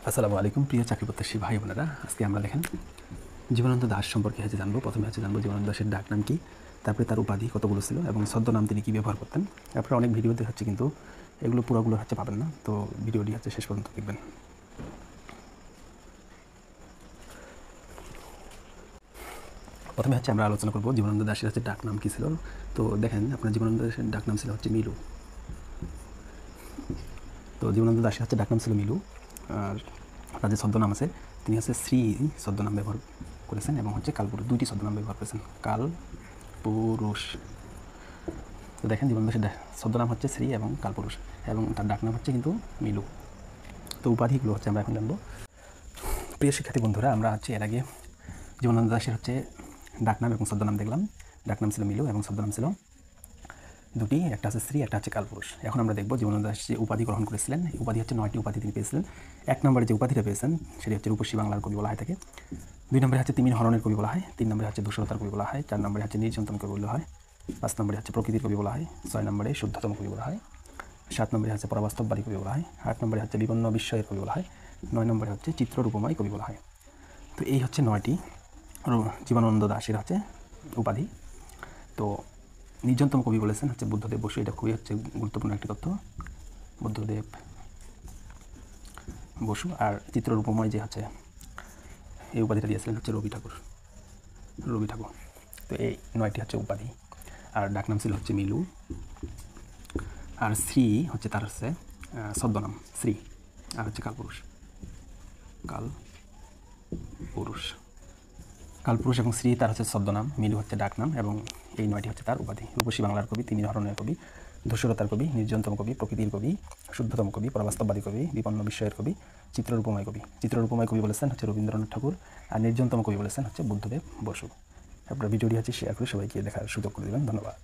আসসালামু আলাইকুম প্রিয় চাকরি প্রত্যাশী ভাই বোনেরা। আজকে আমরা দেখেন জীবনানন্দ দাশ সম্পর্কে জানবো। প্রথমে জানবো জীবনানন্দ দাশের ডাক নাম কি, তারপরে তার উপাধি কতগুলো ছিল এবং ছদ্মনাম তিনি কী ব্যবহার করতেন। আপনারা অনেক ভিডিওতে কিন্তু এগুলো পুরোগুলো পাবেন না, তো ভিডিওটি শেষ পর্যন্ত দেখবেন। প্রথমে আমরা আলোচনা করবো জীবনানন্দ দাশের ডাক নাম কী ছিল। তো দেখেন আপনার জীবনানন্দ দাশের ডাক নাম ছিল মিলু। তো জীবনানন্দ দাশের ডাক নাম ছিল মিলু। আর তার যে ছদ্মনাম আছে তিনি শ্রী ছদ্মনাম ব্যবহার করেছেন এবং কালপুরুষ, দুইটি ছদ্মনাম ব্যবহার করেছেন, কালপুরুষ। তো দেখেন জীবনানন্দ দাশের ছদ্মনাম শ্রী এবং কালপুরুষ, এবং তার ডাক নাম কিন্তু মিলু। তো উপাধিগুলো আমরা এখন জানবো। প্রিয় শিক্ষার্থী বন্ধুরা, আমরা এর আগে জীবনানন্দ দাশের ডাকনাম এবং ছদ্মনাম দেখলাম। ডাকনাম ছিল মিলু এবং ছদ্মনাম ছিল দুটি, একটা শ্রী, একটা কালপুরুষ। এখন আমরা দেখব জীবনানন্দ দাশ যে উপাধি গ্রহণ করেছিলেন। এই উপাধি 9টি উপাধি তিনি পেয়েছিলেন। 1 নম্বরে যে উপাধিটা পেয়েছেন সেটি রূপসী বাংলার কবি বলা হয় থাকে। 2 নম্বরে তিমির হরণের কবি বলা হয়। 3 নম্বরে ধূসরতার কবি বলা হয়। 4 নম্বরে নির্জনতম কবি বলা হয়। 5 নম্বরে প্রকৃতির কবি বলা হয়। 6 নম্বরে শুদ্ধতম কবি বলা হয়। 7 নম্বরে পরাবাস্তববাদী কবি বলা হয়। 8 নম্বরে বিপন্ন বিস্ময়ের কবি বলা হয়। 9 নম্বরে চিত্ররূপময় কবি বলা হয়। তো এই 9টি জীবনানন্দ দাশের উপাধি। তো নির্জনতম কবি বলেছেন বুদ্ধদেব বসু। এটা খুবই গুরুত্বপূর্ণ একটি তথ্য, বুদ্ধদেব বসু। আর চিত্ররূপময় যে এই উপাধিটা দিয়েছিলেন রবি ঠাকুর। তো এই 9টি উপাধি। আর ডাকনাম ছিল মিলু। আর শ্রী তার ছদ্মনাম শ্রী। আর কালপুরুষ। কালপুরুষ এবং শ্রী তার ছদ্মনাম, মিলু ডাকনাম, এবং এই 9টি তার উপাধি। রূপসী বাংলার কবি, তিমির হরণের কবি, ধূসরতার কবি, নির্জনতম কবি, প্রকৃতির কবি, শুদ্ধতম কবি, পরাবাস্তববাদী কবি, বিপন্ন বিস্ময়ের কবি, চিত্ররূপময় কবি। চিত্ররূপময় কবি বলেছেন রবীন্দ্রনাথ ঠাকুর। আর নির্জনতম কবি বলেছেন বুদ্ধদেব বসু। আপনার ভিডিওটি শেয়ার করে সবাইকে দেখার সুযোগ করে দেবেন। ধন্যবাদ।